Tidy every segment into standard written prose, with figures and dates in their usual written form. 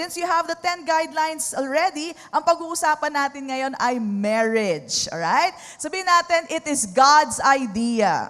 since you have the 10 guidelines already, ang pag-uusapan natin ngayon ay marriage. Alright? Sabihin natin, it is God's idea.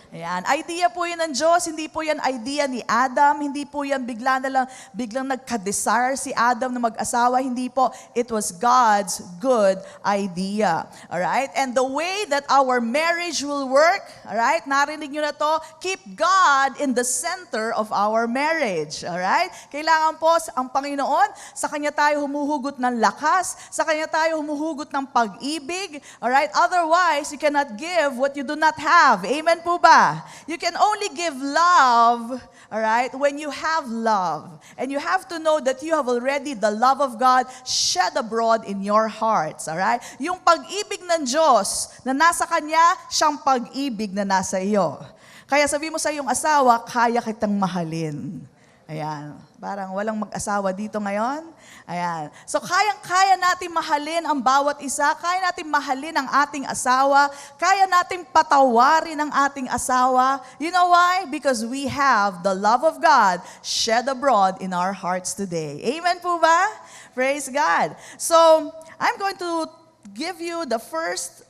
Ayan. Idea po yun ng Diyos, hindi po yan idea ni Adam, hindi po yan biglang nagka-desire si Adam na mag-asawa, hindi po. It was God's good idea. Alright? And the way that our marriage will work, alright, narinig nyo na to, keep God in the center of our marriage. Alright? Kailangan po ang Panginoon, sa Kanya tayo humuhugot ng lakas, sa Kanya tayo humuhugot ng pag-ibig. Alright? Otherwise, you cannot give what you do not have. Amen po ba? You can only give love, all right, when you have love. And you have to know that you have already the love of God shed abroad in your hearts, all right? Yung pag-ibig ng Diyos na nasa Kanya, siyang pag-ibig na nasa iyo. Kaya sabi mo sa iyong asawa, kaya kitang mahalin. Ayan. Parang walang mag-asawa dito ngayon. Ayan. So, kayang-kaya natin mahalin ang bawat isa. Kaya natin mahalin ang ating asawa. Kaya natin patawarin ang ating asawa. You know why? Because we have the love of God shed abroad in our hearts today. Amen po ba? Praise God. So, I'm going to give you the first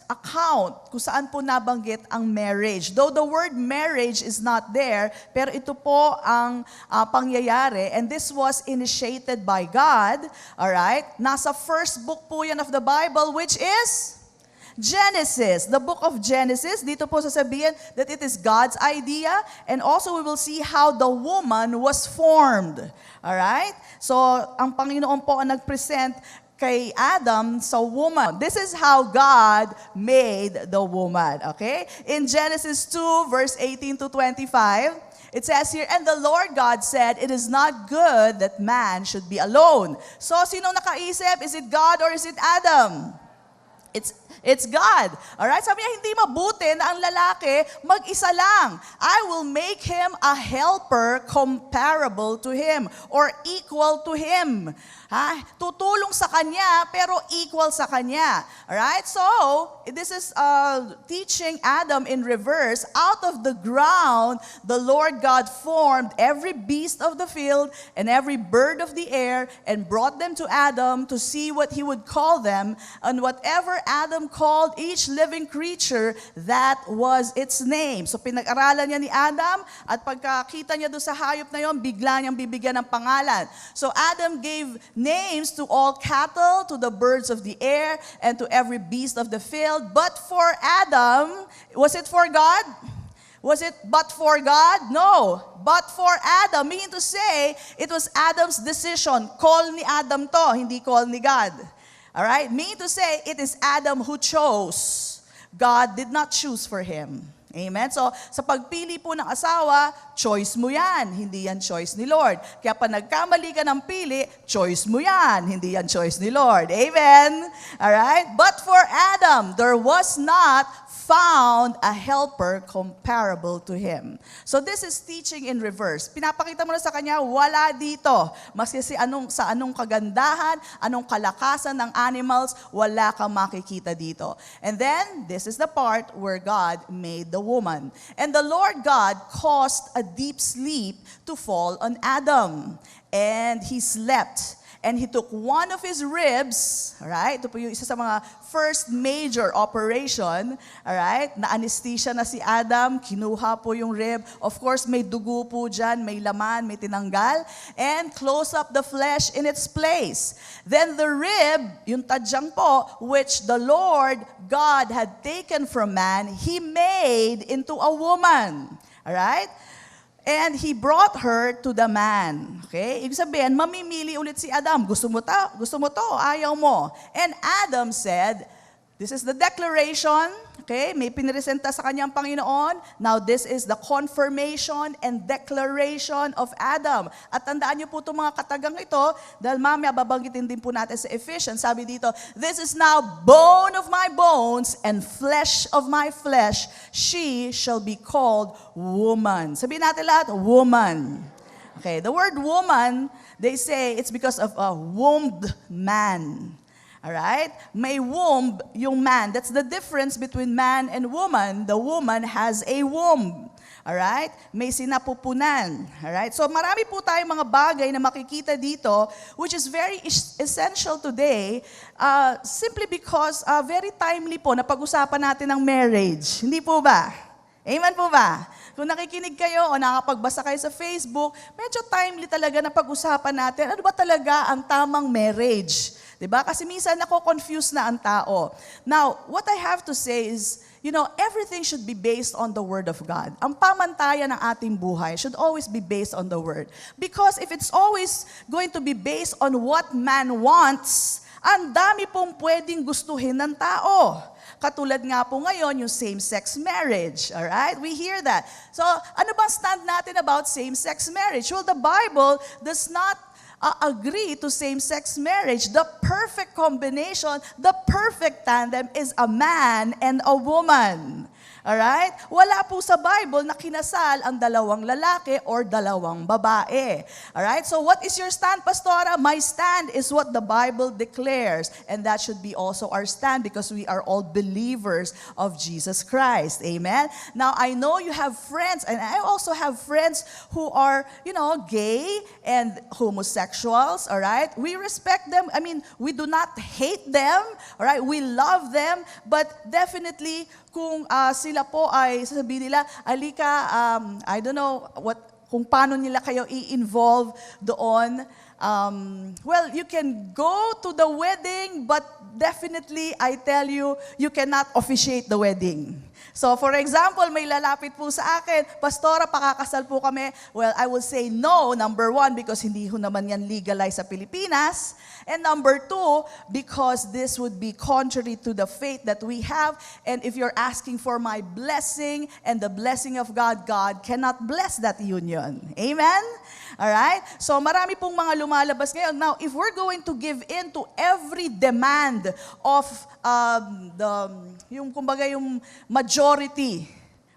account kung saan po nabanggit ang marriage. Though the word marriage is not there, pero ito po ang pangyayari, and this was initiated by God, alright? Nasa first book po yan of the Bible, which is Genesis. The book of Genesis, dito po sasabihin that it is God's idea, and also we will see how the woman was formed. Alright? So, ang Panginoon po ang nag-present kay Adam sa woman. This is how God made the woman. Okay? In Genesis 2, verse 18 to 25, it says here, and the Lord God said, it is not good that man should be alone. So, sino nakaisip? Is it God or is it Adam? It's God. Alright? Sabi niya, hindi mabuti na ang lalaki mag-isa lang. I will make him a helper comparable to him or equal to him. Tutulong sa kanya pero equal sa kanya. Alright? So, this is teaching Adam in reverse. Out of the ground, the Lord God formed every beast of the field and every bird of the air and brought them to Adam to see what he would call them. And whatever Adam called each living creature, that was its name. So pinag-aralan niya ni Adam at pagkakita niya doon sa hayop na yon, bigla niyang bibigyan ng pangalan. So Adam gave names to all cattle, to the birds of the air, and to every beast of the field. But for Adam, was it for God? Was it but for God? No. But for Adam, meaning to say, it was Adam's decision. Call ni Adam to, hindi call ni God. Alright? Meaning to say, it is Adam who chose. God did not choose for him. Amen? So, sa pagpili po ng asawa, choice mo yan. Hindi yan choice ni Lord. Kaya pa nagkamali ka ng pili, choice mo yan. Hindi yan choice ni Lord. Amen? Alright? But for Adam, there was not found a helper comparable to him. So this is teaching in reverse. Pinapakita mo na sa kanya, wala dito. Maski sa anong kagandahan, anong kalakasan ng animals, wala kang makikita dito. And then, this is the part where God made the woman. And the Lord God caused a deep sleep to fall on Adam. And he slept. And he took one of his ribs, alright? Ito po yung isa sa mga first major operation, alright? Na-anesthesia na si Adam, kinuha po yung rib. Of course, may dugo po dyan, may laman, may tinanggal. And close up the flesh in its place. Then the rib, yung tadyang po, which the Lord God had taken from man, He made into a woman. Alright? And he brought her to the man. Okay? Ibig sabihin, mamimili ulit si Adam. Gusto mo to, ayaw mo. And Adam said, this is the declaration. Okay? May piniresenta sa kanyang Panginoon. Now this is the confirmation and declaration of Adam. At tandaan niyo po itong mga katagang ito, dahil mamaya babanggitin din po natin sa Ephesians. Sabi dito, this is now bone of my bones and flesh of my flesh. She shall be called woman. Sabihin natin lahat, woman. Okay, the word woman, they say it's because of a wombed man. Alright? May womb yung man. That's the difference between man and woman. The woman has a womb. Alright? May sinapupunan. Alright? So marami po tayong mga bagay na makikita dito which is very essential today simply because very timely po na pag-usapan natin ng marriage. Hindi po ba? Amen po ba? Kung nakikinig kayo o nakapagbasa kayo sa Facebook, medyo timely talaga na pag-usapan natin ano ba talaga ang tamang marriage. Diba? Kasi minsan nako-confuse na ang tao. Now, what I have to say is, everything should be based on the Word of God. Ang pamantayan ng ating buhay should always be based on the Word. Because if it's always going to be based on what man wants, ang dami pong pwedeng gustuhin ng tao. Katulad nga po ngayon, yung same-sex marriage. Alright? We hear that. So, ano bang stand natin about same-sex marriage? Well, the Bible does not agree to same-sex marriage. The perfect combination, the perfect tandem is a man and a woman. Alright? Wala po sa Bible na kinasal ang dalawang lalaki or dalawang babae. Alright? So what is your stand, Pastora? My stand is what the Bible declares. And that should be also our stand because we are all believers of Jesus Christ. Amen? Now, I know you have friends, and I also have friends who are, gay and homosexuals. Alright? We respect them. I mean, we do not hate them. Alright? We love them. But definitely, kung sila po ay sasabihin nila, alika, I don't know kung paano nila kayo i-involve doon. Well, you can go to the wedding, but definitely, I tell you, you cannot officiate the wedding. So, for example, may lalapit po sa akin, Pastora, pakakasal po kami. Well, I will say no, number one, because hindi ho naman yan legalized sa Pilipinas. And number two, because this would be contrary to the faith that we have. And if you're asking for my blessing and the blessing of God, God cannot bless that union. Amen? Alright? So marami pong mga lumalabas ngayon. Now, if we're going to give in to every demand of yung majority,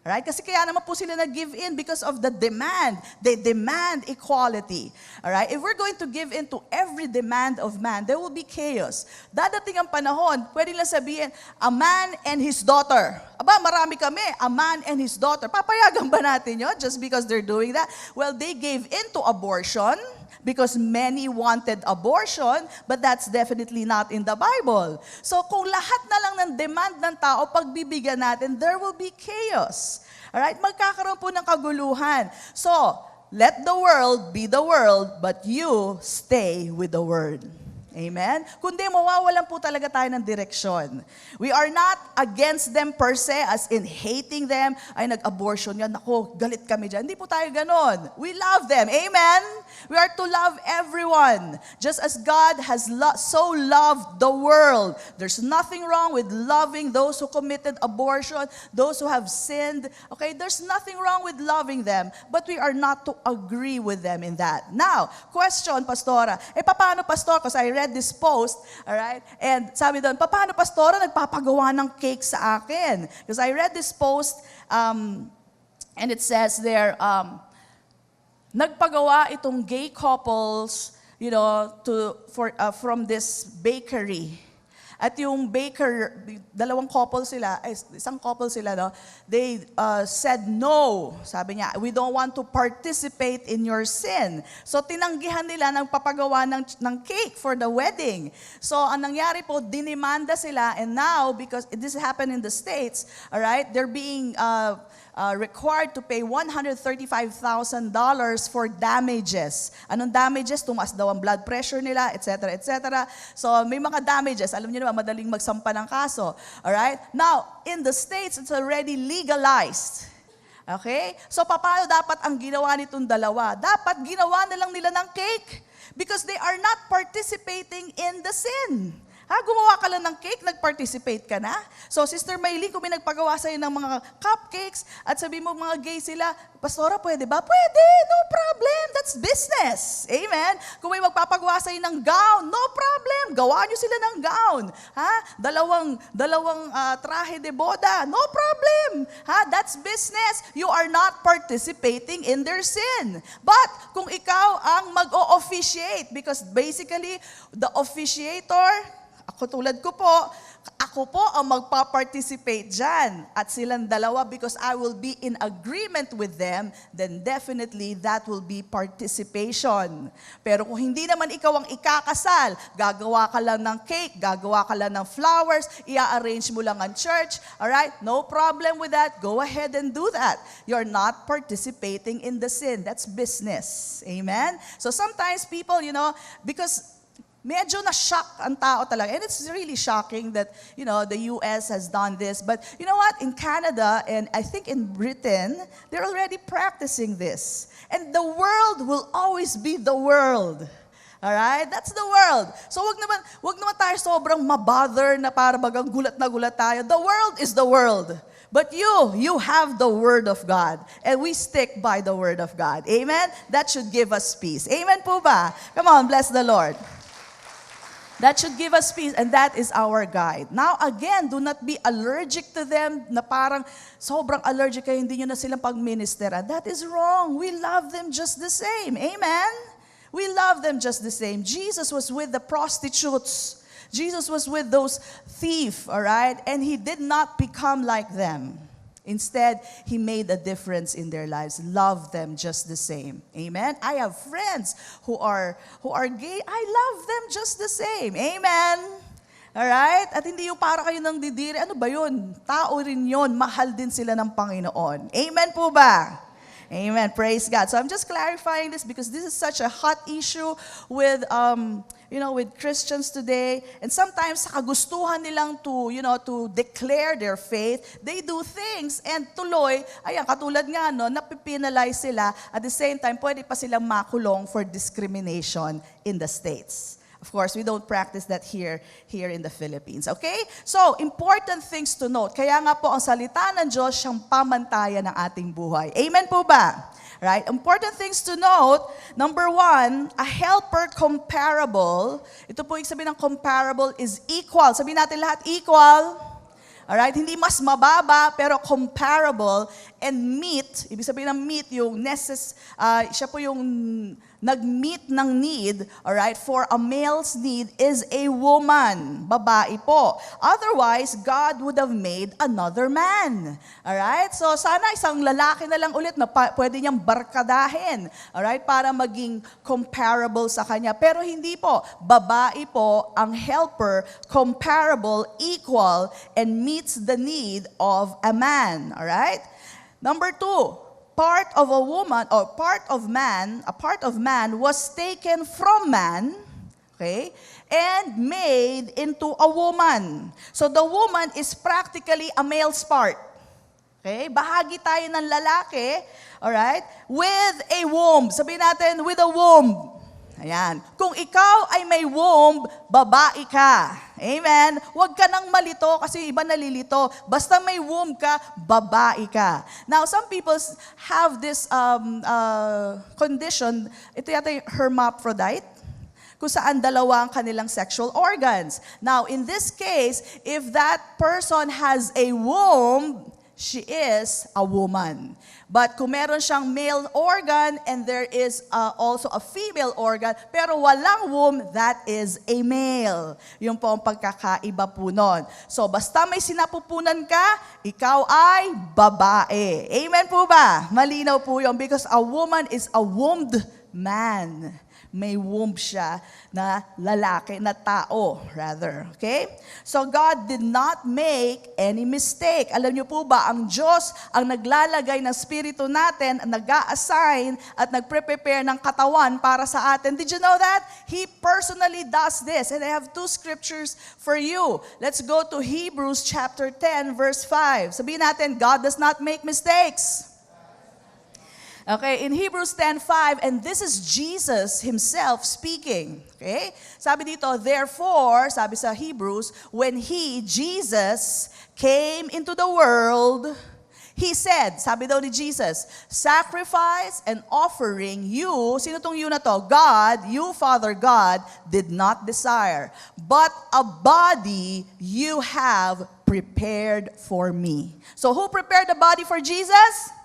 right? Kasi kaya naman po sila nag-give in because of the demand. They demand equality. Alright? If we're going to give in to every demand of man, there will be chaos. Dadating ang panahon, pwede lang sabihin, a man and his daughter. Aba, marami kami, a man and his daughter. Papayagan ba natin yun just because they're doing that? Well, they gave in to abortion because many wanted abortion, but that's definitely not in the Bible. So kung lahat na lang ng demand ng tao, pagbibigyan natin, there will be chaos. Alright? Magkakaroon po ng kaguluhan. So, let the world be the world, but you stay with the Word. Amen? Kundi mawawalan po talaga tayo ng direksyon. We are not against them per se, as in hating them. Ay, nag-abortion yan. Ako, galit kami dyan. Hindi po tayo ganon. We love them. Amen? We are to love everyone. Just as God has so loved the world. There's nothing wrong with loving those who committed abortion, those who have sinned. Okay? There's nothing wrong with loving them, but we are not to agree with them in that. Now, question, Pastora. Paano, Pastor? Because I read this post, alright? And sabi doon, paano, Pastora, nagpapagawa ng cake sa akin? Because I read this post, and it says there, nagpagawa itong gay couples, from this bakery. At yung dalawang couple sila, isang couple sila, no? They said no. Sabi niya, we don't want to participate in your sin. So tinanggihan nila ng papagawa ng cake for the wedding. So ang nangyari po, dinimanda sila, and now, because this happened in the States, alright, they're being required to pay $135,000 for damages. Anong damages? Tumaas daw ang blood pressure nila, etc., etc. So may mga damages. Alam niyo naman, madaling magsampa ng kaso. Alright? Now, in the States, it's already legalized. Okay? So paano dapat ang ginawa nitong dalawa? Dapat ginawa na lang nila ng cake because they are not participating in the sin. Gumawa ka lang ng cake, nag-participate ka na. So, Sister Maylene, kung may nagpagawa sa'yo ng mga cupcakes at sabi mo mga gay sila, Pastora, pwede ba? Pwede, no problem. That's business. Amen? Kung may magpapagawa sa'yo ng gown, no problem. Gawa nyo sila ng gown. Dalawang trahe de boda, no problem. That's business. You are not participating in their sin. But, kung ikaw ang mag-o-officiate, because basically, the officiator, ako tulad ko po, Ako po ang magpa-participate dyan at silang dalawa because I will be in agreement with them, then definitely that will be participation. Pero kung hindi naman ikaw ang ikakasal, gagawa ka lang ng cake, gagawa ka lang ng flowers, i-arrange mo lang ang church, alright? No problem with that. Go ahead and do that. You're not participating in the sin. That's business. Amen? So sometimes people, because medyo na-shock ang tao talaga. And it's really shocking that, the US has done this. But you know what? In Canada and I think in Britain, they're already practicing this. And the world will always be the world. Alright? That's the world. So wag naman tayo sobrang mabother na para bagang gulat na gulat tayo. The world is the world. But you have the Word of God. And we stick by the Word of God. Amen? That should give us peace. Amen po ba? Come on, bless the Lord. That should give us peace, and that is our guide. Now, again, do not be allergic to them na parang sobrang allergic kayo, hindi nyo na silang pagministeran. That is wrong. We love them just the same. Amen? We love them just the same. Jesus was with the prostitutes. Jesus was with those thieves, all right? And He did not become like them. Instead, He made a difference in their lives. Love them just the same. Amen? I have friends who are gay. I love them just the same. Amen? Alright? At hindi yung para kayo nang didiri. Ano ba yun? Tao rin yun. Mahal din sila ng Panginoon. Amen po ba? Amen. Praise God. So I'm just clarifying this because this is such a hot issue with with Christians today. And sometimes sa kagustuhan nilang to declare their faith, they do things and tuloy, ayan, katulad nga napipinalize sila. At the same time, pwede pa silang makulong for discrimination in the States. Of course, we don't practice that here in the Philippines. Okay? So, important things to note. Kaya nga po, ang salita ng Diyos siyang pamantayan ng ating buhay. Amen po ba? Right? Important things to note. Number 1, a helper comparable. Ito po yung sabihin ng comparable is equal. Sabihin natin lahat, equal. Alright? Hindi mas mababa, pero comparable and meet. Ibig sabihin ng meet, siya po yung nag-meet ng need, alright, for a male's need is a woman. Babae po. Otherwise, God would have made another man. Alright? So, sana isang lalaki na lang ulit na pwede niyang barkadahin. Alright? Para maging comparable sa kanya. Pero hindi po. Babae po ang helper, comparable, equal, and meets the need of a man. Alright? Number 2. Part of a woman or a part of man was taken from man, okay, and made into a woman. So the woman is practically a male's part. Okay? Bahagi tayo ng lalaki, all right, with a womb. Sabihin natin, with a womb. Ayan. Kung ikaw ay may womb, babae ka. Amen? Huwag ka nang malito kasi iba nalilito. Basta may womb ka, babae ka. Now, some people have this condition, ito yata yung hermaphrodite, kung saan dalawa ang kanilang sexual organs. Now, in this case, if that person has a womb, she is a woman. But kung meron siyang male organ and there is also a female organ, pero walang womb, that is a male. Yung po ang pagkakaiba po nun. So, basta may sinapupunan ka, ikaw ay babae. Amen po ba? Malinaw po yun because a woman is a wombed man. May womb siya na lalaki, na tao, rather. Okay? So God did not make any mistake. Alam niyo po ba, ang Diyos ang naglalagay ng spirito natin, nag-a-assign at nagpre-prepare ng katawan para sa atin. Did you know that? He personally does this. And I have 2 scriptures for you. Let's go to Hebrews chapter 10, verse 5. Sabihin natin, God does not make mistakes. Okay, in Hebrews 10:5, and this is Jesus Himself speaking. Okay? Sabi dito, therefore, sabi sa Hebrews, when He, Jesus, came into the world, He said, sabi daw ni Jesus, sacrifice and offering you, sino tong you na to? God, you Father God, did not desire, but a body you have prepared for me. So who prepared the body for Jesus?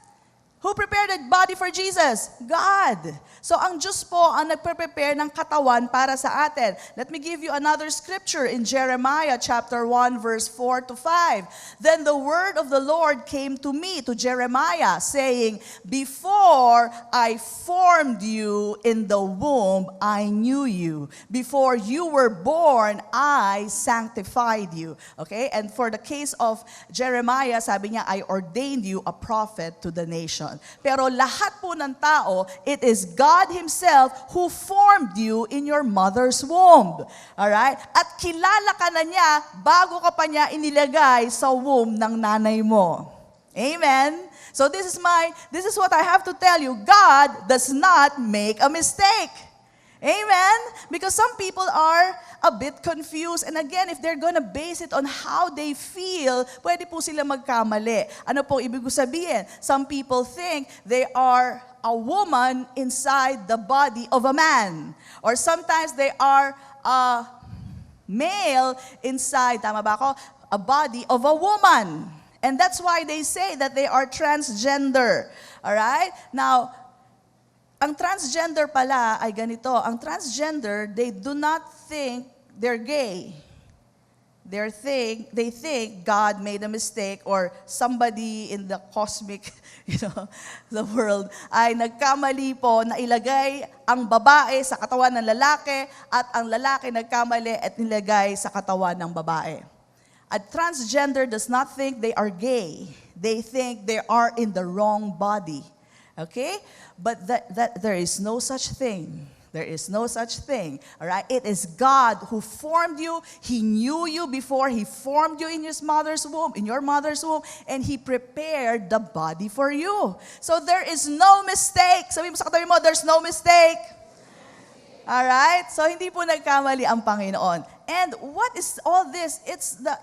Who prepared the body for Jesus? God. So ang Diyos po ang nagpe-prepare ng katawan para sa atin. Let me give you another scripture in Jeremiah chapter 1 verse 4 to 5. Then the word of the Lord came to me, to Jeremiah, saying, before I formed you in the womb, I knew you. Before you were born, I sanctified you. Okay? And for the case of Jeremiah, sabi niya, I ordained you a prophet to the nation. Pero lahat po ng tao, it is God Himself who formed you in your mother's womb. Alright? At kilala ka na niya bago ka pa niya inilagay sa womb ng nanay mo. Amen? So this is what I have to tell you. God does not make a mistake. Amen? Because some people are a bit confused. And again, if they're gonna base it on how they feel, pwede po sila magkamali. Ano po ibig sabihin? Some people think they are a woman inside the body of a man. Or sometimes they are a male inside, tama ba ako? A body of a woman. And that's why they say that they are transgender. Alright? Now, ang transgender pala ay ganito. Ang transgender, they do not think they're gay. They think God made a mistake or somebody in the cosmic, the world ay nagkamali po na ilagay ang babae sa katawan ng lalaki at ang lalaki nagkamali at nilagay sa katawan ng babae. A transgender does not think they are gay. They think they are in the wrong body. Okay? But that there is no such thing. There is no such thing. All right? It is God who formed you. He knew you before He formed you in your mother's womb, and He prepared the body for you. So there is no mistake. Sabi mo sa katabi mo, there's no mistake. All right? So hindi po nagkamali ang Panginoon. And what is all this? It's the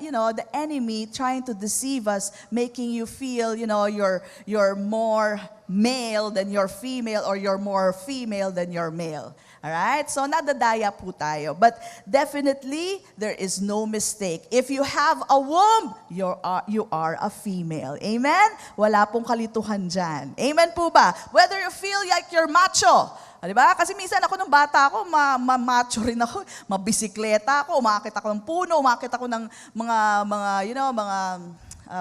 enemy trying to deceive us, making you feel, you're more male than you're female or you're more female than you're male. All right? So nadadaya po tayo. But definitely, there is no mistake. If you have a womb, you are a female. Amen? Wala pong kalituhan dyan. Amen po ba? Whether you feel like you're macho, diba? Kasi minsan ako nung bata ako, macho rin ako, mabisikleta ako, umakit ako ng puno, umakit ako ng mga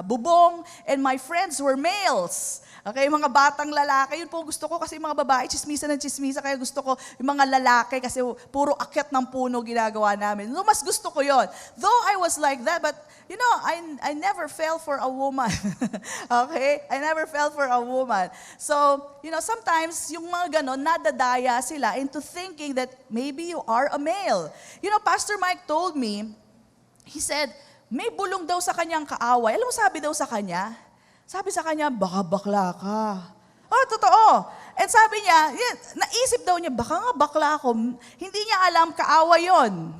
bubong, and my friends were males. Okay, mga batang lalaki, yun po gusto ko kasi mga babae, chismisa ng chismisa, kaya gusto ko yung mga lalaki kasi puro akyat ng puno ginagawa namin. No, mas gusto ko yon. Though I was like that, but I never fell for a woman. Okay? I never fell for a woman. So, sometimes yung mga ganon, nadadaya sila into thinking that maybe you are a male. Pastor Mike told me, he said, may bulong daw sa kanyang kaaway. Alam mo sabi daw sa kanya? Sabi sa kanya, baka bakla ka. Oh, totoo. And sabi niya, naisip daw niya, baka nga bakla ako. Hindi niya alam kaaway yon.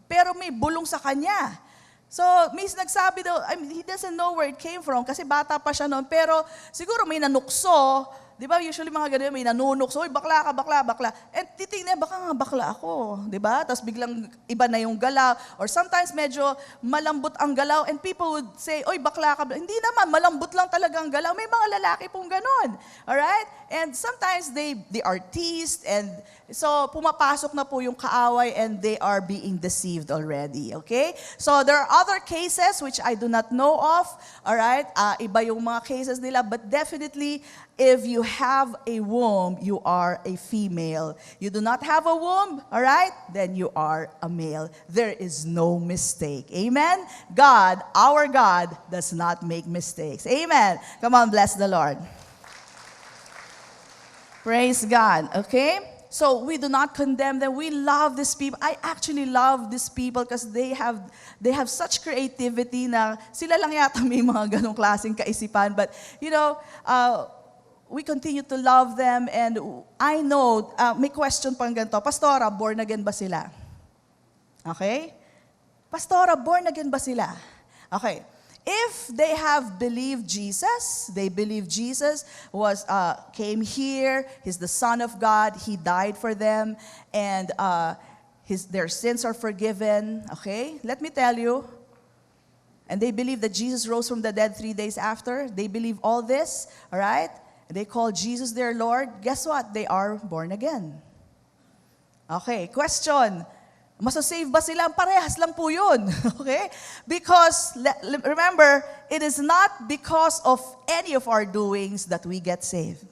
Pero may bulong sa kanya. So, nagsabi daw, he doesn't know where it came from kasi bata pa siya noon. Pero siguro may nanukso. Di ba, usually mga ganun, may nanunukso, bakla ka, bakla. And titignan, baka nga bakla ako. Di ba? Tapos biglang iba na yung galaw. Or sometimes medyo malambot ang galaw and people would say, oy, bakla ka. Hindi naman, malambot lang talaga ang galaw. May mga lalaki pong ganun. Alright? And sometimes they are teased and so pumapasok na po yung kaaway and they are being deceived already. Okay? So there are other cases which I do not know of. Alright? Iba yung mga cases nila. But definitely, if you have a womb, you are a female. You do not have a womb, all right? Then you are a male. There is no mistake. Amen? God, our God, does not make mistakes. Amen? Come on, bless the Lord. Praise God, okay? So we do not condemn them. We love these people. I actually love these people because they have such creativity na sila lang yata may mga ganong klaseng kaisipan. But, we continue to love them, and I know, may question pang ganito, Pastora, born again ba sila? Okay? Pastora, born again ba sila? Okay. If they have believed Jesus, they believe Jesus came here, He's the Son of God, He died for them, and their sins are forgiven. Okay? Let me tell you, and they believe that Jesus rose from the dead 3 days after. They believe all this, all right? they call Jesus their Lord, guess what? They are born again. Okay, question. Masasave ba sila? Parehas lang po yun. Okay? Because, remember, it is not because of any of our doings that we get saved.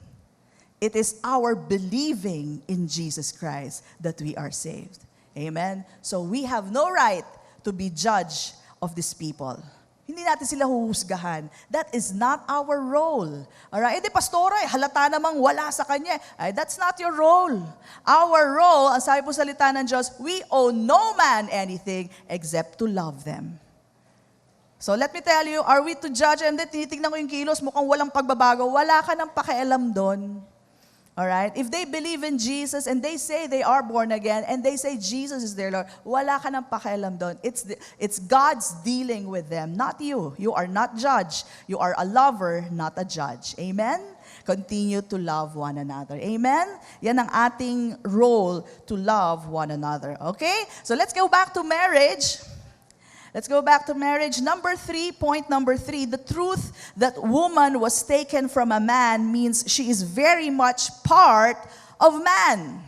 It is our believing in Jesus Christ that we are saved. Amen? So we have no right to be judged of these people. Hindi natin sila huhusgahan. That is not our role. Alright? Di pastora, halata namang wala sa kanya. Ay, that's not your role. Our role, ang sabi po salita ng Diyos, we owe no man anything except to love them. So let me tell you, are we to judge? And then tinitignan ko yung kilos, mukhang walang pagbabago. Wala ka ng pakialam doon. Alright? If they believe in Jesus and they say they are born again and they say Jesus is their Lord, wala ka ng pakialam doon. It's God's dealing with them, not you. You are not judge. You are a lover, not a judge. Amen? Continue to love one another. Amen? Yan ang ating role, to love one another. Okay? So let's go back to marriage. Let's go back to marriage. Point number 3, the truth that woman was taken from a man means she is very much part of man.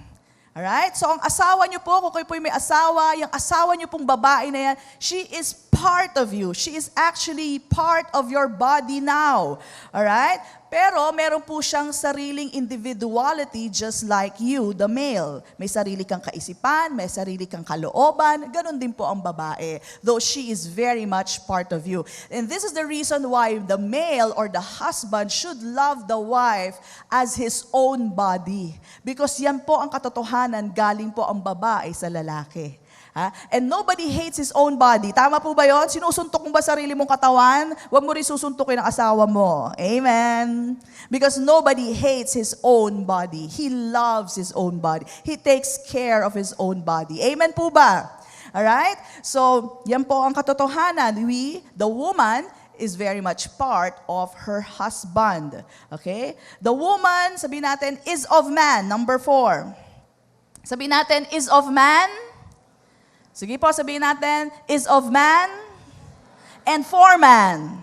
Alright? So ang asawa niyo po, kung kayo po may asawa, yung asawa niyo pong babae na yan, she is part of you. She is actually part of your body now. Alright? Pero meron po siyang sariling individuality just like you, the male. May sarili kang kaisipan, may sarili kang kalooban, ganun din po ang babae. Though she is very much part of you. And this is the reason why the male or the husband should love the wife as his own body. Because yan po ang katotohanan, galing po ang babae sa lalaki. And nobody hates his own body. Tama po ba yun? Sinusuntok mo ba sarili mong katawan? Huwag mo rin susuntukin ang asawa mo. Amen? Because nobody hates his own body. He loves his own body. He takes care of his own body. Amen po ba? Alright? So, yan po ang katotohanan. The woman, is very much part of her husband. Okay? The woman, sabihin natin, is of man. Number 4. Sabihin natin, is of man. Sige po, sabihin natin, is of man and for man.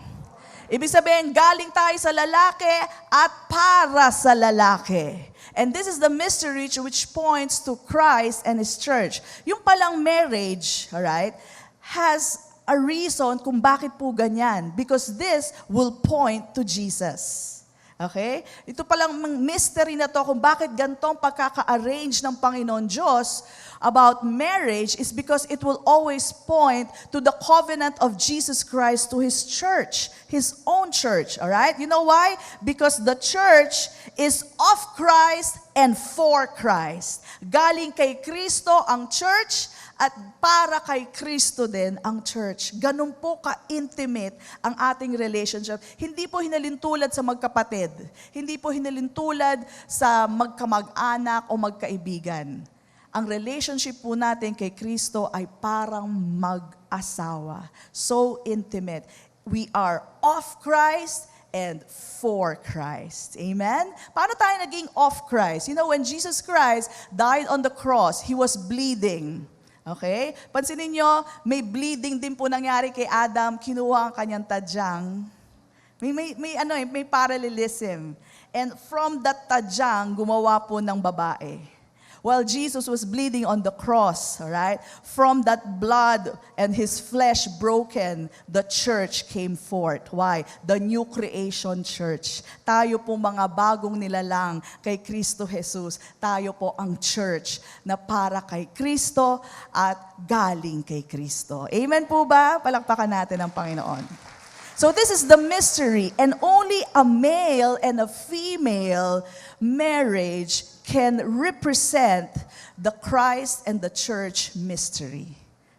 Ibig sabihin, galing tayo sa lalaki at para sa lalaki. And this is the mystery which points to Christ and His church. Yung palang marriage, alright, has a reason kung bakit po ganyan. Because this will point to Jesus. Okay? Ito palang mystery na to kung bakit gantong pagkaka-arrange ng Panginoon Diyos about marriage is because it will always point to the covenant of Jesus Christ to His church, His own church. Alright? You know why? Because the church is of Christ and for Christ. Galing kay Kristo ang church at para kay Kristo din ang church. Ganun po ka-intimate ang ating relationship. Hindi po hinalintulad sa magkapatid. Hindi po hinalintulad sa magkamag-anak o magkaibigan. Ang relationship po natin kay Kristo ay parang mag-asawa. So intimate. We are of Christ and for Christ. Amen? Paano tayo naging of Christ? You know, when Jesus Christ died on the cross, He was bleeding. Okay? Pansinin nyo, may bleeding din po nangyari kay Adam, kinuha ang kanyang tadyang. May parallelism. And from that tadyang, gumawa po ng babae. While Jesus was bleeding on the cross, alright, from that blood and His flesh broken, the church came forth. Why? The new creation church. Tayo po mga bagong nilalang kay Kristo Jesus. Tayo po ang church na para kay Kristo at galing kay Kristo. Amen po ba? Palakpakan natin ang Panginoon. So this is the mystery, and only a male and a female marriage can represent the Christ and the church mystery.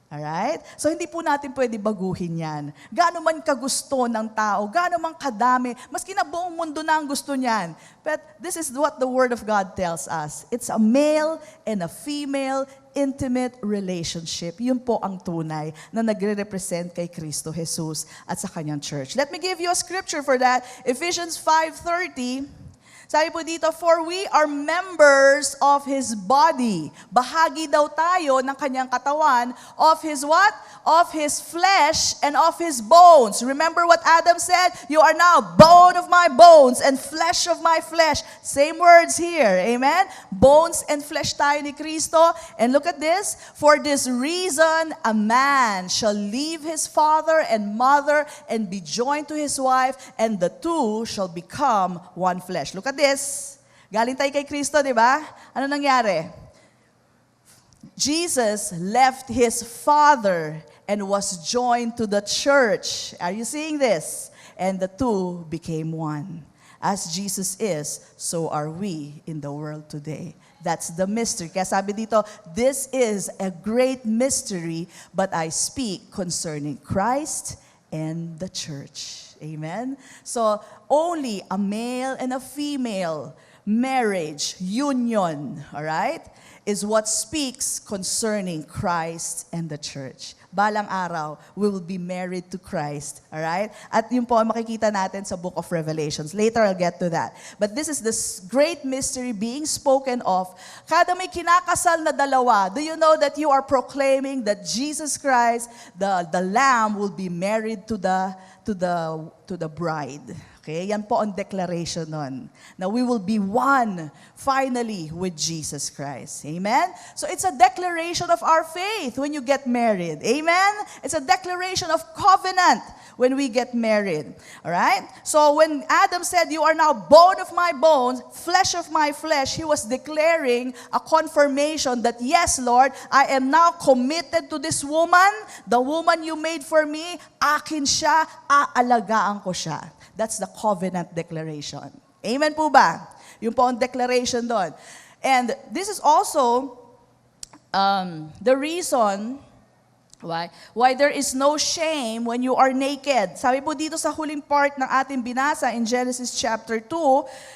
Alright? So hindi po natin pwede baguhin yan. Gaano man kagusto ng tao, gaano man kadami, maski na buong mundo na ang gusto niyan. But this is what the Word of God tells us. It's a male and a female intimate relationship. Yun po ang tunay na nagre-represent kay Kristo Jesus at sa kanyang church. Let me give you a scripture for that. Ephesians 5:30. Sabi po dito, for we are members of His body. Bahagi daw tayo ng kanyang katawan of His what? Of His flesh and of His bones. Remember what Adam said? You are now bone of my bones and flesh of my flesh. Same words here. Amen? Bones and flesh tayo ni Kristo. And look at this. For this reason, a man shall leave his father and mother and be joined to his wife, and the two shall become one flesh. Look at this. Galing tayo kay Kristo, di ba? Ano nangyari? Jesus left His Father and was joined to the church. Are you seeing this? And the two became one. As Jesus is, so are we in the world today. That's the mystery. Kaya sabi dito, this is a great mystery, but I speak concerning Christ and the church. Amen? So, only a male and a female marriage, union, all right, is what speaks concerning Christ and the church. Balang araw, we will be married to Christ, all right? At yun po ang makikita natin sa book of Revelations. Later, I'll get to that. But this is this great mystery being spoken of. Kada may kinakasal na dalawa, do you know that you are proclaiming that Jesus Christ, the Lamb, will be married to the bride? Okay, yan po ang declaration nun. Now we will be one finally with Jesus Christ. Amen? So it's a declaration of our faith when you get married. Amen? It's a declaration of covenant when we get married. Alright? So when Adam said, you are now bone of my bones, flesh of my flesh, he was declaring a confirmation that, yes, Lord, I am now committed to this woman. The woman you made for me, akin siya, aalagaan ko siya. That's the covenant declaration. Amen po ba? Yung po ang declaration doon. And this is also the reason why there is no shame when you are naked. Sabi po dito sa huling part ng ating binasa in Genesis chapter 2,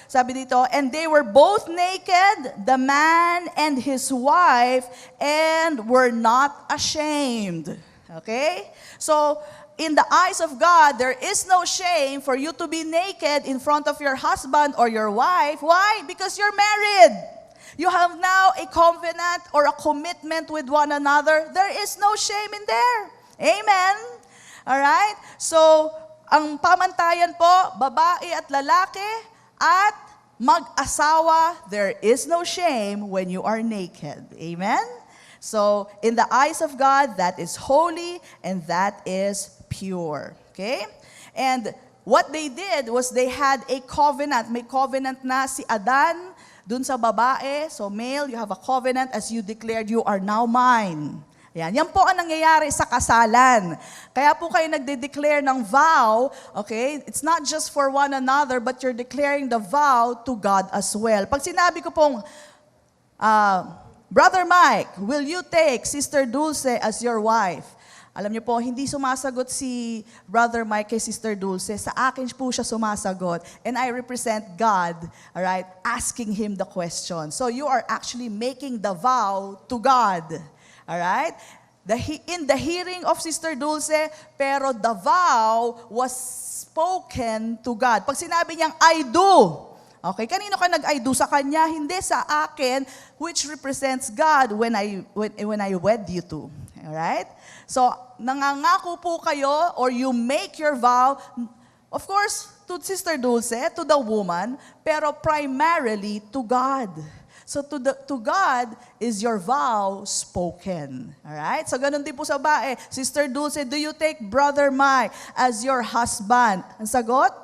sabi dito, and they were both naked, the man and his wife, and were not ashamed. Okay? So, in the eyes of God, there is no shame for you to be naked in front of your husband or your wife. Why? Because you're married. You have now a covenant or a commitment with one another. There is no shame in there. Amen? Alright? So, ang pamantayan po, babae at lalaki at mag-asawa, there is no shame when you are naked. Amen? So, in the eyes of God, that is holy and that is pure. Okay? And what they did was they had a covenant. May covenant na si Adan dun sa babae. So male, you have a covenant as you declared, you are now mine. Yan po ang nangyayari sa kasalan. Kaya po kayo nagde-declare ng vow, okay? It's not just for one another, but you're declaring the vow to God as well. Pag sinabi ko pong, Brother Mike, will you take Sister Dulce as your wife? Alam niyo po, hindi sumasagot si Brother Mike kay Sister Dulce. Sa akin po siya sumasagot. And I represent God, all right, asking Him the question. So you are actually making the vow to God. All right? In the hearing of Sister Dulce, pero the vow was spoken to God. Pag sinabi niyang, I do. Okay, kanino ka nag-I do? Sa kanya, hindi sa akin, which represents God when I wed you to. Alright? So, nangangako po kayo or you make your vow, of course, to Sister Dulce, to the woman, pero primarily to God. So, to God is your vow spoken. Alright? So, ganun din po sa bae. Sister Dulce, do you take Brother Mike as your husband? Ang sagot?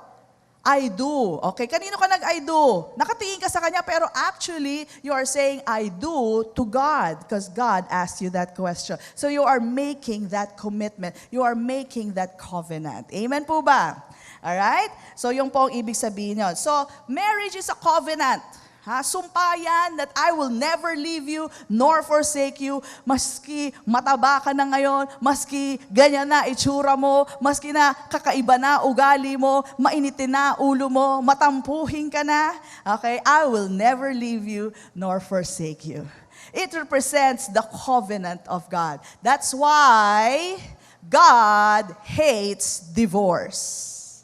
I do. Okay, kanino ka nag-I do? Nakatingin ka sa kanya, pero actually, you are saying, I do to God, because God asked you that question. So you are making that commitment. You are making that covenant. Amen po ba? Alright? So yung po ang ibig sabihin yun. So, marriage is a covenant. Sumpayan that I will never leave you nor forsake you, maski mataba ka na ngayon, maski ganyan na itsura mo, maski na kakaiba na ugali mo, mainitin na ulo mo, matampuhin ka na, okay? I will never leave you nor forsake you. It represents the covenant of God. That's why God hates divorce.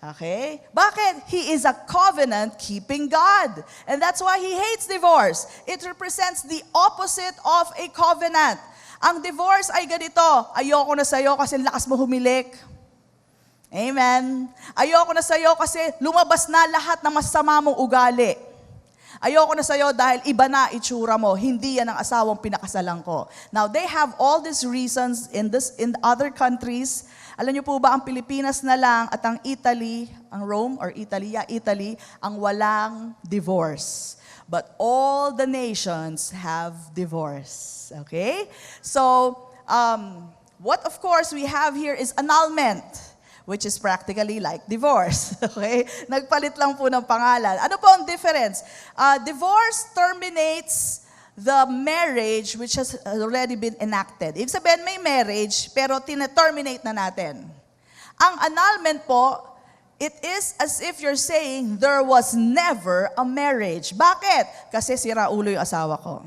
Okay? Bakit? He is a covenant-keeping God. And that's why He hates divorce. It represents the opposite of a covenant. Ang divorce ay ganito, ayoko na sa'yo kasi lakas mo humilik. Amen? Ayoko na sa'yo kasi lumabas na lahat ng masama mong ugali. Ayoko na sa'yo dahil iba na itsura mo. Hindi yan ang asawang pinakasalan ko. Now, they have all these reasons in other countries. Alam niyo po ba, ang Pilipinas na lang at ang Italy, ang Rome or Italy, Italy, ang walang divorce. But all the nations have divorce. Okay? So, what of course we have here is annulment, which is practically like divorce. Okay? Nagpalit lang po ng pangalan. Ano po ang difference? Divorce terminates the marriage which has already been enacted. Ibig sabihin, may marriage, pero tina-terminate na natin. Ang annulment po, it is as if you're saying, there was never a marriage. Bakit? Kasi sira ulo yung asawa ko.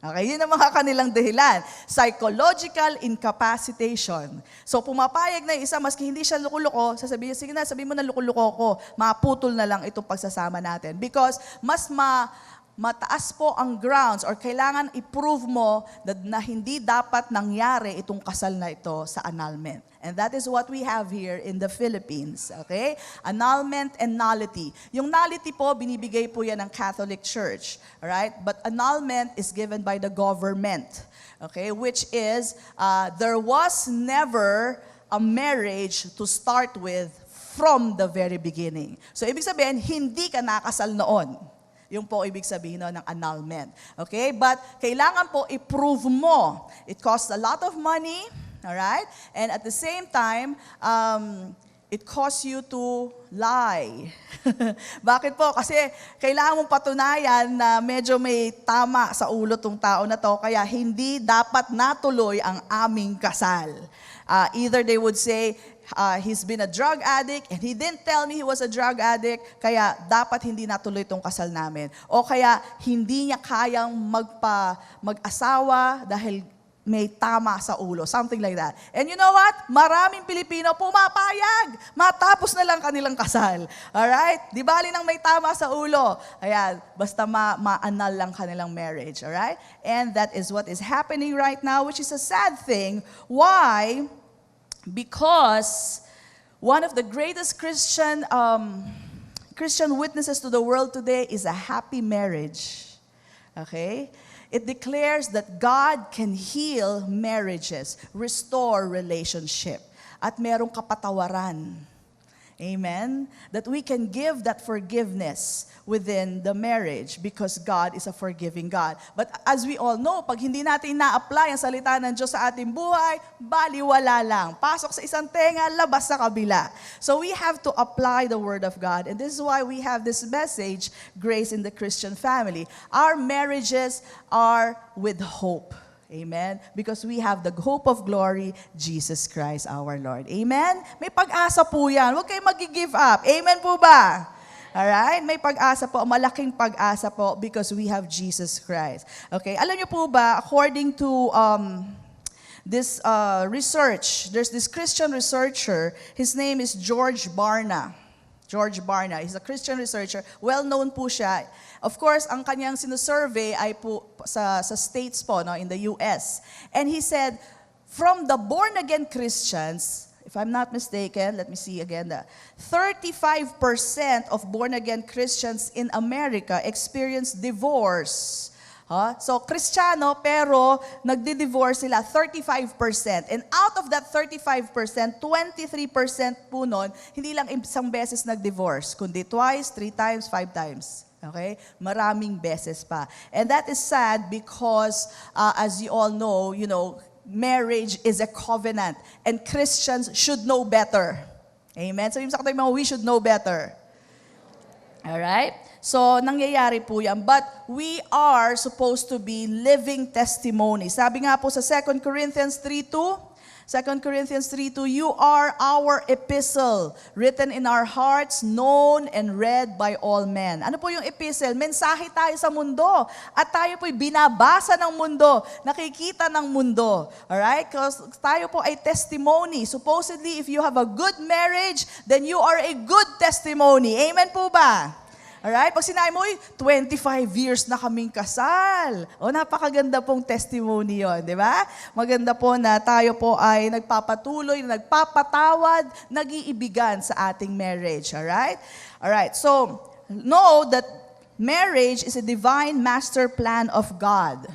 Okay, yun ang mga kanilang dahilan. Psychological incapacitation. So pumapayag na yung isa, maski hindi siya luko-luko, sasabihin, sige na, sabihin mo na luko-luko ko, maputol na lang itong pagsasama natin. Because mas mataas po ang grounds or kailangan i-prove mo na hindi dapat nangyari itong kasal na ito sa annulment. And that is what we have here in the Philippines. Okay? Annulment and nullity. Yung nullity po, binibigay po yan ng Catholic Church. Alright? But annulment is given by the government. Okay? Which is, there was never a marriage to start with from the very beginning. So, ibig sabihin, hindi ka nakasal noon. Yung po ibig sabihin ng annulment. Okay? But kailangan po i-prove mo. It costs a lot of money. Alright? And at the same time, it costs you to lie. Bakit po? Kasi kailangan mong patunayan na medyo may tama sa ulo tong tao na to, kaya hindi dapat natuloy ang aming kasal. Either they would say, he's been a drug addict and he didn't tell me he was a drug addict, kaya dapat hindi natuloy tong kasal namin. O kaya hindi niya kayang mag-asawa dahil may tama sa ulo. Something like that. And you know what? Maraming Pilipino pumapayag. Matapos na lang kanilang kasal. Alright? Di bali nang may tama sa ulo. Ayan, basta ma-annul lang kanilang marriage. Alright? And that is what is happening right now, which is a sad thing. Why? Because one of the greatest Christian witnesses to the world today is a happy marriage. Okay? It declares that God can heal marriages, restore relationship, at merong kapatawaran. Amen? That we can give that forgiveness within the marriage because God is a forgiving God. But as we all know, pag hindi natin na-apply ang salita ng Diyos sa ating buhay, baliwala lang. Pasok sa isang tenga, labas sa kabila. So we have to apply the Word of God. And this is why we have this message, Grace in the Christian Family. Our marriages are with hope. Amen? Because we have the hope of glory, Jesus Christ our Lord. Amen? May pag-asa po yan. Huwag kayo mag-give up. Amen po ba? Alright? May pag-asa po, malaking pag-asa po because we have Jesus Christ. Okay? Alam niyo po ba, according to this research, there's this Christian researcher, his name is George Barna. George Barna. He's a Christian researcher. Well-known po siya. Of course, ang kanyang sinusurvey ay po sa states po, no, in the US. And he said, from the born-again Christians, if I'm not mistaken, let me see again, 35% of born-again Christians in America experience divorce. So, Kristiyano, pero nagdi-divorce sila, 35%. And out of that 35%, 23% po nun, hindi lang isang beses nag-divorce, kundi twice, 3 times, 5 times. Okay? Maraming beses pa. And that is sad because, as you all know, marriage is a covenant. And Christians should know better. Amen? Sabi mo sa katabi mo, we should know better. Alright? So, nangyayari po yan. But we are supposed to be living testimonies. Sabi nga po sa 2 Corinthians 3:2, 2 Corinthians 3:2, you are our epistle, written in our hearts, known and read by all men. Ano po yung epistle? Mensahe tayo sa mundo. At tayo po'y binabasa ng mundo, nakikita ng mundo. Alright? Because tayo po ay testimony. Supposedly, if you have a good marriage, then you are a good testimony. Amen po ba? Alright? Pag sinabi mo, 25 years na kaming kasal. O, napakaganda pong testimony yon, di ba? Maganda po na tayo po ay nagpapatuloy, nagpapatawad, nag-iibigan sa ating marriage. Alright? Alright, so, know that marriage is a divine master plan of God.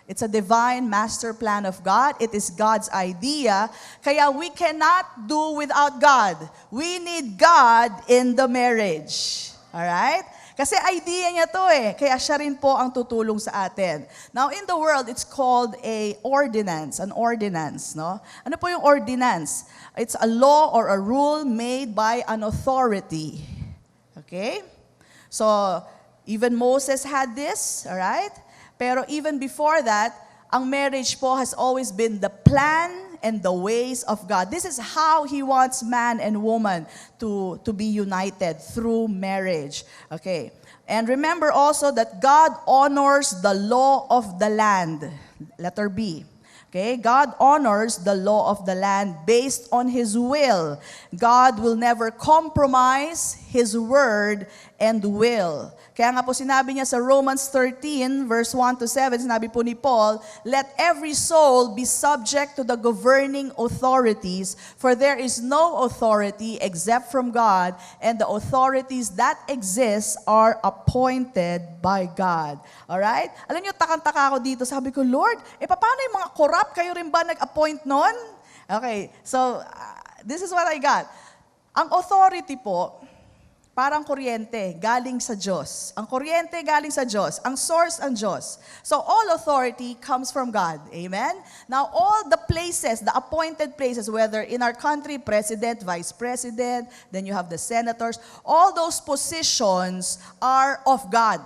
It's a divine master plan of God. It is God's idea. Kaya we cannot do without God. We need God in the marriage. Alright? Kasi idea niya to eh. Kaya siya rin po ang tutulong sa atin. Now, in the world, it's called a ordinance. An ordinance, no? Ano po yung ordinance? It's a law or a rule made by an authority. Okay? So, even Moses had this, alright? Pero even before that, ang marriage po has always been the plan and the ways of God. This is how He wants man and woman to be united through marriage. Okay. And remember also that God honors the law of the land. Letter B. Okay, God honors the law of the land based on His will. God will never compromise His word and will. Kaya nga po sinabi niya sa Romans 13, verse 1 to 7, sinabi po ni Paul, let every soul be subject to the governing authorities, for there is no authority except from God, and the authorities that exist are appointed by God. Alright? Alam niyo, takang-taka ako dito. Sabi ko, Lord, paano yung mga corrupt? Kayo rin ba nag-appoint nun? Okay, so this is what I got. Ang authority po, parang kuryente, galing sa Diyos. Ang kuryente galing sa Diyos. Ang source ang Diyos. So all authority comes from God. Amen? Now all the places, the appointed places, whether in our country, president, vice president, then you have the senators, all those positions are of God.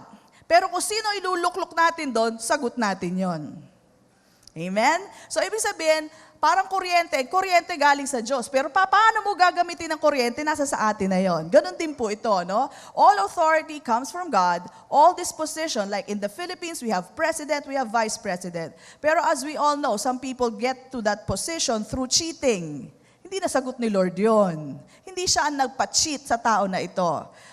Pero kung sino iluluklok natin doon, sagot natin yon. Amen? So ibig sabihin, parang kuryente galing sa Diyos. Pero paano mo gagamitin ang kuryente? Nasa sa atin na yon. Ganon din po ito, no? All authority comes from God. All this position, like in the Philippines, we have president, we have vice president. Pero as we all know, some people get to that position through cheating. Hindi nasagot ni Lord yon. Hindi siya ang nagpa-cheat sa tao na ito.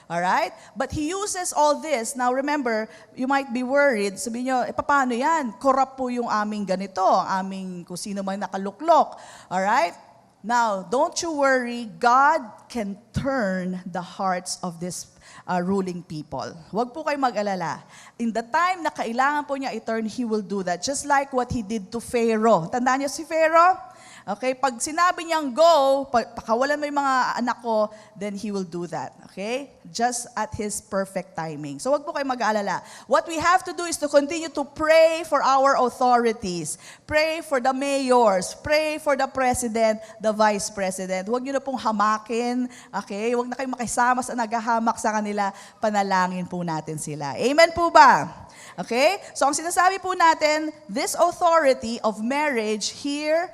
Alright? But He uses all this. Now remember, you might be worried. Sabihin nyo, paano yan? Corrupt po yung aming ganito, aming kung sino man nakaluklok. Alright? Now, don't you worry. God can turn the hearts of this ruling people. Huwag po kayo mag-alala. In the time na kailangan po niya i-turn, He will do that. Just like what He did to Pharaoh. Tandaan niyo si Pharaoh? Okay, pag sinabi niyang go, pakawalan mo yung mga anak ko, then He will do that. Okay? Just at His perfect timing. So wag po kayo mag-aalala. What we have to do is to continue to pray for our authorities. Pray for the mayors. Pray for the president, the vice president. Huwag niyo na pong hamakin. Okay? Huwag na kayong makisama sa naghahamak sa kanila. Panalangin po natin sila. Amen po ba? Okay? So ang sinasabi po natin, this authority of marriage here,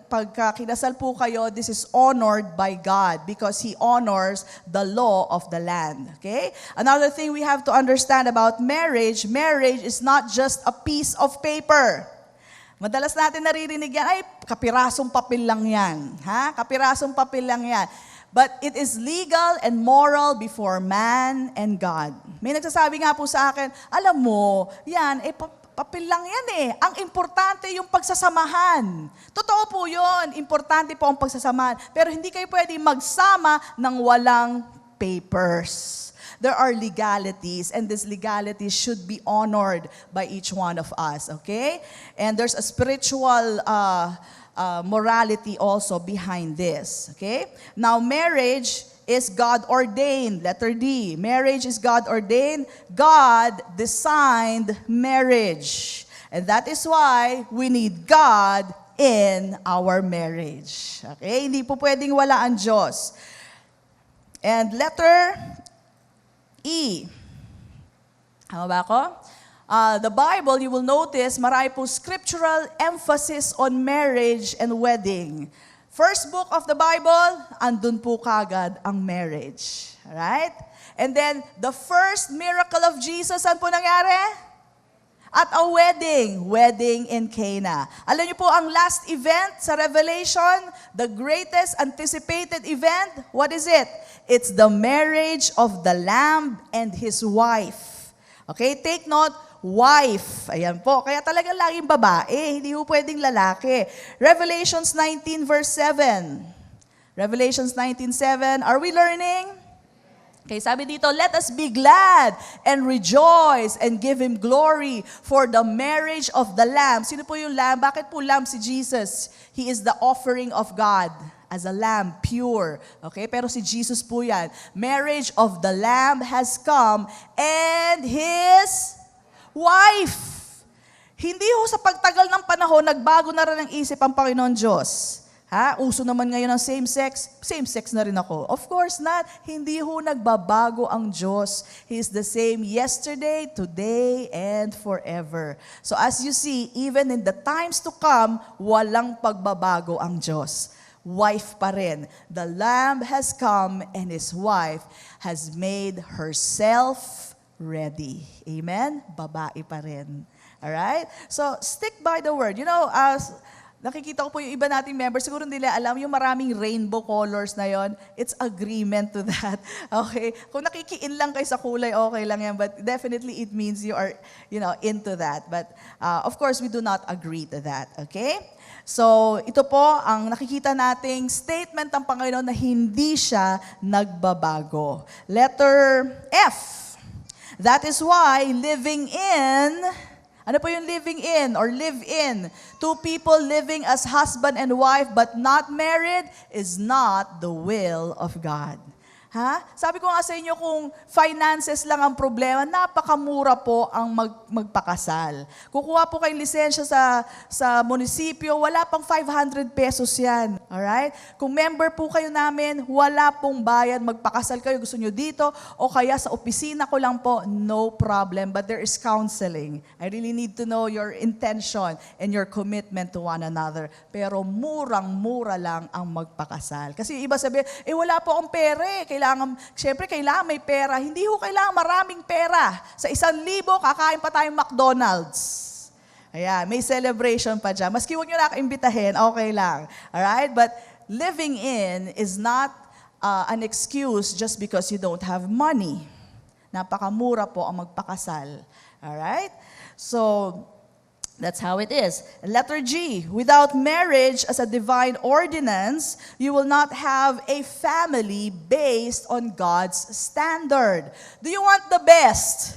pag kinasal po kayo, this is honored by God because He honors the law of the land. Okay? Another thing we have to understand about marriage, marriage is not just a piece of paper. Madalas natin naririnig yan, ay, kapirasong papel lang yan. Ha? Kapirasong papel lang yan. But it is legal and moral before man and God. May nagsasabi nga po sa akin, alam mo, yan, papel lang yan eh. Ang importante yung pagsasamahan. Totoo po yun, importante po ang pagsasamahan. Pero hindi kayo pwede magsama ng walang papers. There are legalities, and these legalities should be honored by each one of us, okay? And there's a spiritual morality also behind this. Okay? Now, marriage is God-ordained. Letter D. Marriage is God-ordained. God designed marriage. And that is why we need God in our marriage. Okay? Hindi po pwedeng wala ang Diyos. And letter E. Tama ba ako? the Bible, you will notice marami po scriptural emphasis on marriage and wedding. First book of the Bible, andun po kagad ang marriage. Alright? And then, the first miracle of Jesus, saan po nangyari? At a wedding in Cana. Alam niyo po, ang last event sa Revelation, the greatest anticipated event, what is it? It's the marriage of the Lamb and His wife. Okay, take note, wife. Ayan po, kaya talaga laging babae, hindi po pwedeng lalaki. Revelations 19 verse 7. Revelations 19:7, are we learning? Okay, sabi dito, let us be glad and rejoice and give Him glory for the marriage of the Lamb. Sino po yung Lamb? Bakit po Lamb si Jesus? He is the offering of God as a lamb, pure. Okay, pero si Jesus po yan. Marriage of the Lamb has come and His wife. Hindi ho sa pagtagal ng panahon, nagbago na rin ang isip ang Panginoon Diyos. Uso naman ngayon ng same-sex na rin ako. Of course not. Hindi ho nagbabago ang Diyos. He is the same yesterday, today, and forever. So as you see, even in the times to come, walang pagbabago ang Diyos. Wife pa rin. The Lamb has come and His wife has made herself ready. Amen? Babae pa rin. Alright? So stick by the word. You know, nakikita ko po yung iba nating members, siguro hindi nila alam yung maraming rainbow colors na yon. It's agreement to that. Okay? Kung nakikiin lang kayo sa kulay, okay lang yan. But definitely it means you are, into that. But of course, we do not agree to that. Okay? So, ito po ang nakikita nating statement ng Panginoon na hindi siya nagbabago. Letter F. That is why living in... Ano po yung living in or live in? Two people living as husband and wife but not married is not the will of God. Sabi ko nga sa inyo, kung finances lang ang problema, napakamura po ang magpakasal. Kukuha po kayong lisensya sa munisipyo, wala pang 500 pesos yan. Alright? Kung member po kayo namin, wala pong bayad, magpakasal kayo, gusto nyo dito, o kaya sa opisina ko lang po, no problem. But there is counseling. I really need to know your intention and your commitment to one another. Pero murang-mura lang ang magpakasal. Kasi iba sabihin, wala po akong pera Siyempre, kailangan may pera. Hindi ho kailangan maraming pera. Sa 1,000, kakain pa tayong McDonald's. Ayan, may celebration pa dyan. Maski huwag nyo nakaimbitahin, okay lang. Alright? But living in is not an excuse just because you don't have money. Napakamura po ang magpakasal. Alright? So, that's how it is. Letter G, without marriage as a divine ordinance, you will not have a family based on God's standard. Do you want the best?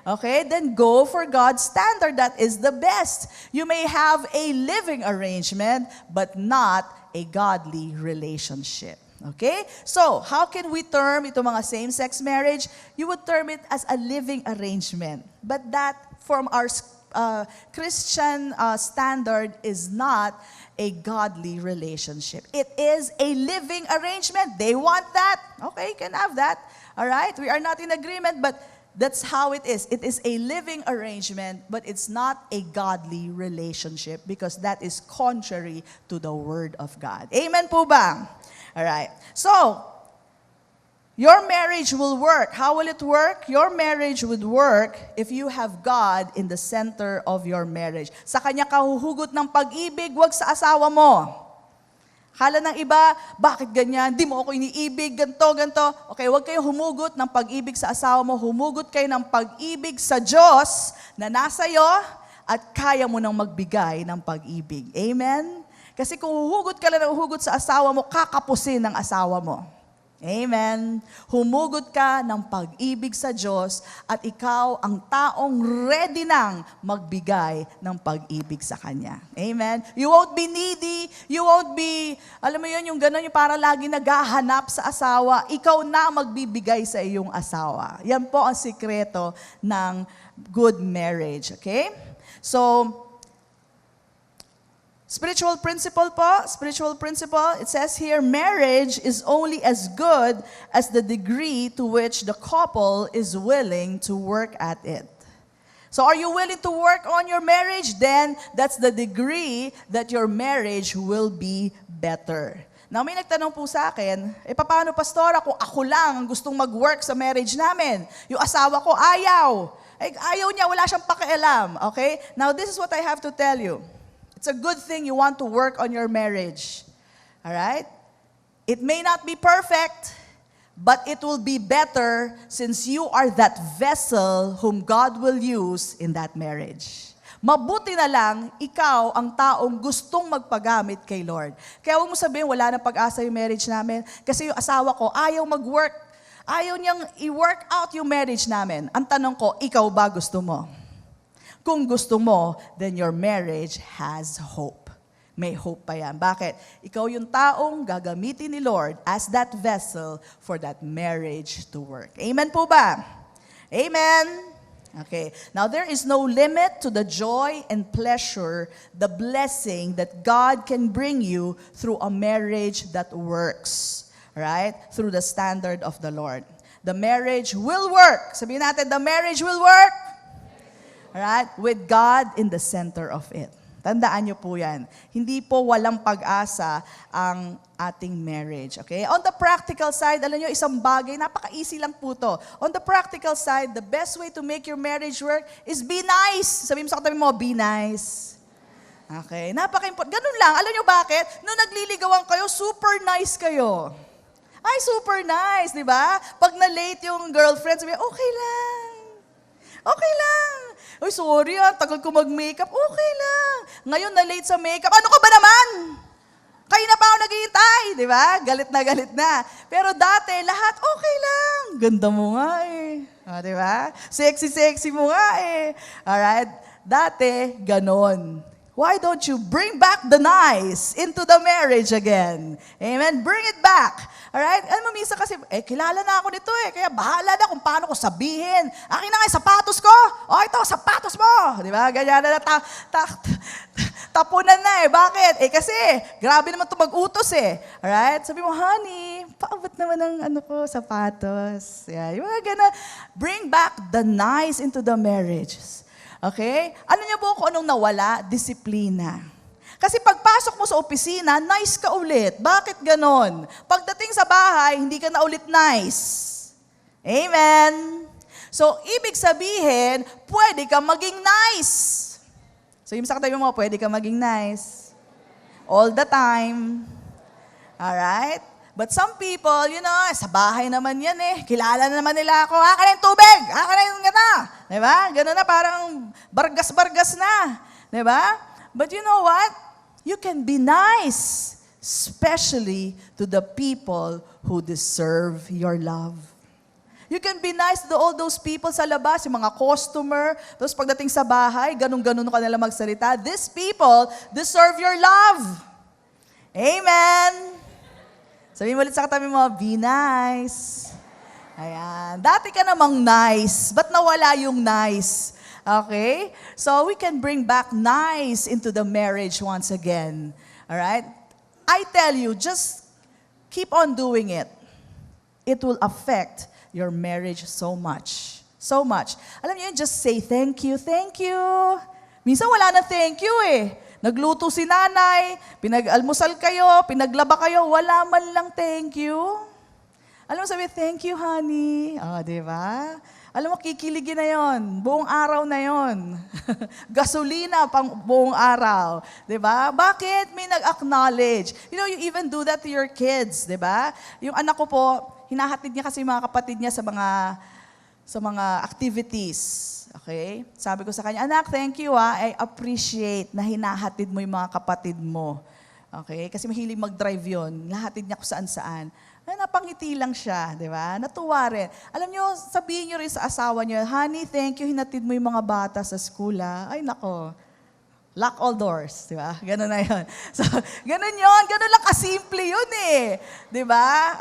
Okay, then go for God's standard. That is the best. You may have a living arrangement, but not a godly relationship. Okay? So, how can we term ito mga same-sex marriage? You would term it as a living arrangement. But that, from our Christian standard, is not a godly relationship. It is a living arrangement. They want that. Okay, you can have that. All right? We are not in agreement, but that's how it is. It is a living arrangement, but it's not a godly relationship because that is contrary to the Word of God. Amen po ba? All right. So, your marriage will work. How will it work? Your marriage would work if you have God in the center of your marriage. Sa Kanya ka huhugot ng pag-ibig, wag sa asawa mo. Kala ng iba, bakit ganyan? Di mo ako iniibig, ganto. Okay, wag kayo humugot ng pag-ibig sa asawa mo. Humugot kayo ng pag-ibig sa Diyos na nasa iyo at kaya mo nang magbigay ng pag-ibig. Amen? Kasi kung huhugot ka lang ng huhugot sa asawa mo, kakapusin ng asawa mo. Amen. Humugot ka ng pag-ibig sa Diyos at ikaw ang taong ready nang magbigay ng pag-ibig sa Kanya. Amen. You won't be needy. You won't be, alam mo yun, yung gano'n, yung para lagi naghahanap sa asawa. Ikaw na magbibigay sa iyong asawa. Yan po ang sikreto ng good marriage. Okay? So, spiritual principle, it says here, marriage is only as good as the degree to which the couple is willing to work at it. So are you willing to work on your marriage? Then that's the degree that your marriage will be better. Now may nagtanong po sa akin, paano pastora kung ako lang ang gustong mag-work sa marriage namin? Yung asawa ko ayaw. Ayaw niya, wala siyang pakialam. Okay? Now this is what I have to tell you. It's a good thing you want to work on your marriage. Alright? It may not be perfect, but it will be better since you are that vessel whom God will use in that marriage. Mabuti na lang, ikaw ang taong gustong magpagamit kay Lord. Kaya huwag mo sabihin, wala na pag-asa yung marriage namin. Kasi yung asawa ko, ayaw mag-work. Ayaw niyang i-work out yung marriage namin. Ang tanong ko, ikaw ba gusto mo? Kung gusto mo, then your marriage has hope. May hope pa yan. Bakit? Ikaw yung taong gagamitin ni Lord as that vessel for that marriage to work. Amen po ba? Amen? Okay. Now, there is no limit to the joy and pleasure, the blessing that God can bring you through a marriage that works. Right? Through the standard of the Lord. The marriage will work. Sabihin natin, the marriage will work. Right? With God in the center of it. Tandaan niyo po yan. Hindi po walang pag-asa ang ating marriage. Okay? On the practical side, alam niyo, isang bagay, napaka-easy lang po to. On the practical side, the best way to make your marriage work is be nice. Sabihin mo sa katabi mo, be nice. Okay? Napaka-important. Ganun lang. Alam niyo bakit? Nung nagliligawan kayo, super nice kayo. Ay, super nice, di ba? Pag na-late yung girlfriend, sabi, okay lang. Okay lang. Uy, sorry tagal ko mag-makeup. Okay lang. Ngayon, na-late sa makeup. Ano ka ba naman? Kayo na pa ako naghihintay, di ba? Galit na galit na. Pero dati, lahat okay lang. Ganda mo nga eh. Di ba? Sexy mo nga eh. Alright? Dati, ganon. Why don't you bring back the nice into the marriage again? Amen? Bring it back. Alright? Alam mo, minsan kasi, kilala na ako nito kaya bahala na kung paano ko sabihin. Akin na nga yung sapatos ko. Ito, sapatos mo. Di ba? Ganyan na tapunan na Bakit? Kasi, grabe naman ito mag-utos Alright? Sabi mo, honey, paabot naman ng sapatos. Yeah, yung mga gana. Bring back the nice into the marriages. Okay? Ano niyo po kung anong nawala? Disiplina. Kasi pagpasok mo sa opisina, nice ka ulit. Bakit ganon? Pagdating sa bahay, hindi ka na ulit nice. Amen? So, ibig sabihin, pwede ka maging nice. So, yung sa katabi mo, pwede ka maging nice. All the time. Alright? But some people, sa bahay naman yan Kilala na naman nila ako. Ka na yung tubig! Ka na yung gata! Diba? Ganun na, parang bargas-bargas na. Diba? But you know what? You can be nice, especially to the people who deserve your love. You can be nice to all those people sa labas, yung mga customer. Tapos pagdating sa bahay, ganun-ganun ka nila magsalita. These people deserve your love. Amen! Sabihin mo ulit sa katabi mo, be nice. Ayan. Dati ka namang nice. Ba't nawala yung nice? Okay? So we can bring back nice into the marriage once again. Alright? I tell you, just keep on doing it. It will affect your marriage so much. So much. Alam niyo, just say thank you, thank you. Minsan wala na thank you Nagluto si nanay, pinag-almusal kayo, pinaglaba kayo, wala man lang thank you. Alam mo sabi, thank you, honey. Di ba? Alam mo, kikiligin na yon, buong araw na yon. Gasolina pang buong araw. Di ba? Bakit? May nag-acknowledge. You even do that to your kids, di ba? Yung anak ko po, hinahatid niya kasi yung mga kapatid niya sa mga activities. Okay? Sabi ko sa kanya, anak, thank you I appreciate na hinahatid mo yung mga kapatid mo. Okay? Kasi mahilig mag-drive yun. Nahatid niya kung saan-saan. Napangiti lang siya, di ba? Natuwa rin. Alam niyo, sabihin niyo rin sa asawa niyo, honey, thank you, hinatid mo yung mga bata sa school, Ay, nako. Lock all doors, di ba? Ganun na yun. So, ganun yun. Ganun lang kasimple yun Di ba?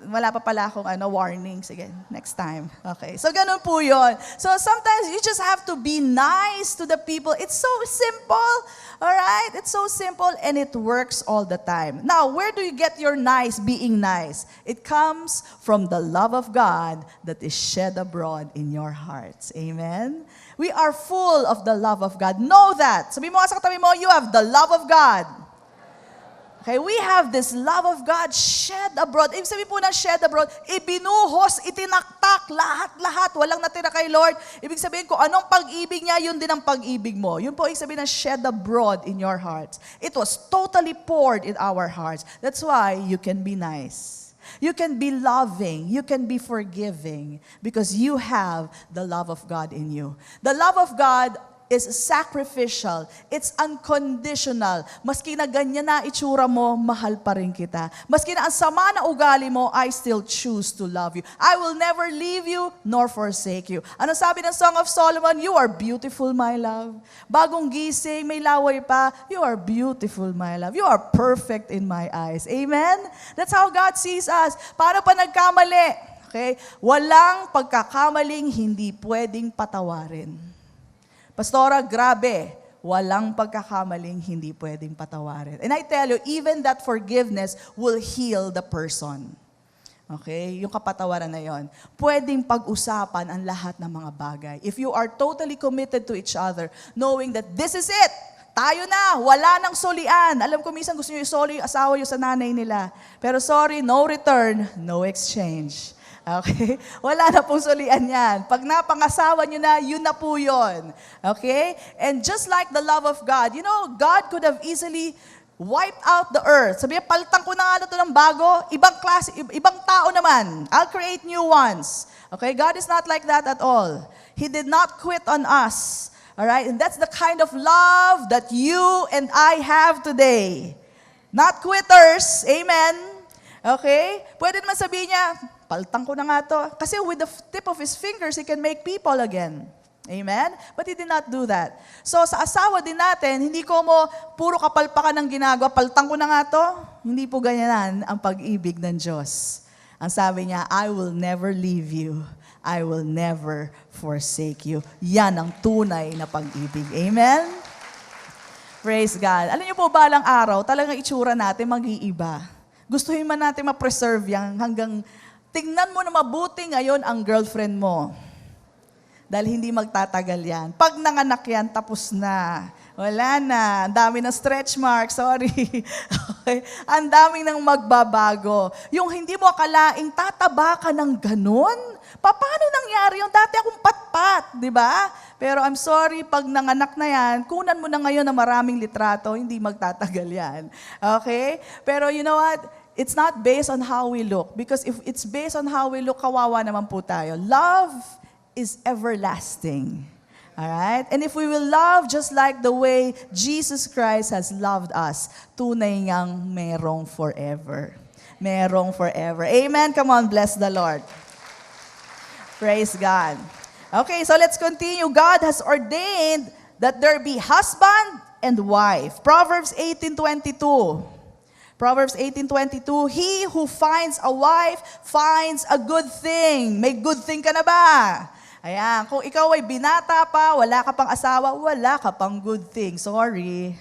wala pa pala akong warning. Sige, next time. Okay. So, ganun po yun. So, sometimes you just have to be nice to the people. It's so simple. Alright? It's so simple and it works all the time. Now, where do you get your nice being nice? It comes from the love of God that is shed abroad in your hearts. Amen? We are full of the love of God. Know that. Sabi mo sa katabi mo, you have the love of God. Okay, we have this love of God shed abroad. Ibig sabihin po na shed abroad, ibinuhos, itinaktak, lahat-lahat, walang natira kay Lord. Ibig sabihin ko, anong pag-ibig niya, yun din ang pag-ibig mo. Yun po ibig sabihin na shed abroad in your hearts. It was totally poured in our hearts. That's why you can be nice. You can be loving. You can be forgiving because you have the love of God in you. The love of God is sacrificial. It's unconditional. Maski na ganyan na itsura mo, mahal pa rin kita. Maski na ang sama na ugali mo, I still choose to love you. I will never leave you nor forsake you. Ano sabi ng Song of Solomon? You are beautiful, my love. Bagong gising, may laway pa, you are beautiful, my love. You are perfect in my eyes. Amen? That's how God sees us. Paano pa nagkamali? Okay? Walang pagkakamaling hindi pwedeng patawarin. Pastora, grabe, walang pagkakamaling hindi pwedeng patawarin. And I tell you, even that forgiveness will heal the person. Okay? Yung kapatawaran na yon. Pwedeng pag-usapan ang lahat ng mga bagay. If you are totally committed to each other, knowing that this is it, tayo na, wala nang solian. Alam ko minsan gusto nyo isoli yung asawa nyo sa nanay nila. Pero sorry, no return, no exchange. Okay? Wala na pong solian yan. Pag napangasawa nyo na, yun na po yun. Okay? And just like the love of God, you know, God could have easily wiped out the earth. Sabi niya, palitan ko na nga ito ng bago, ibang klase, ibang tao naman. I'll create new ones. Okay? God is not like that at all. He did not quit on us. Alright? And that's the kind of love that you and I have today. Not quitters. Amen? Okay? Pwede naman sabihin niya, palitan ko na nga to. Kasi with the tip of His fingers, He can make people again. Amen? But He did not do that. So sa asawa din natin, hindi ko mo puro kapalpakan ng ginagawa, palitan ko na nga to. Hindi po ganyan ang pag-ibig ng Diyos. Ang sabi niya, I will never leave you. I will never forsake you. Yan ang tunay na pag-ibig. Amen? Praise God. Alam niyo po, balang araw, talagang itsura natin mag-iiba. Gustuhin man natin ma-preserve yan hanggang tingnan mo na mabuti ngayon ang girlfriend mo. Dahil hindi magtatagal yan. Pag nanganak yan, tapos na. Wala na. Ang dami ng stretch mark. Sorry. Okay. Ang dami ng magbabago. Yung hindi mo akalaing tataba ka ng ganun. Paano nangyari yung dati akong patpat, di ba? Pero I'm sorry, pag nanganak na yan, kunan mo na ngayon na maraming litrato, hindi magtatagal yan. Okay? Pero you know what? It's not based on how we look. Because if it's based on how we look, kawawa naman po tayo. Love is everlasting. Alright? And if we will love just like the way Jesus Christ has loved us, tunay ngang merong forever. Merong forever. Amen? Come on, bless the Lord. Praise God. Okay, so let's continue. God has ordained that there be husband and wife. Proverbs 18:22. Proverbs 18:22, he who finds a wife finds a good thing. May good thing ka na ba? Ayan, kung ikaw ay binata pa, wala ka pang asawa, wala ka pang good thing. Sorry.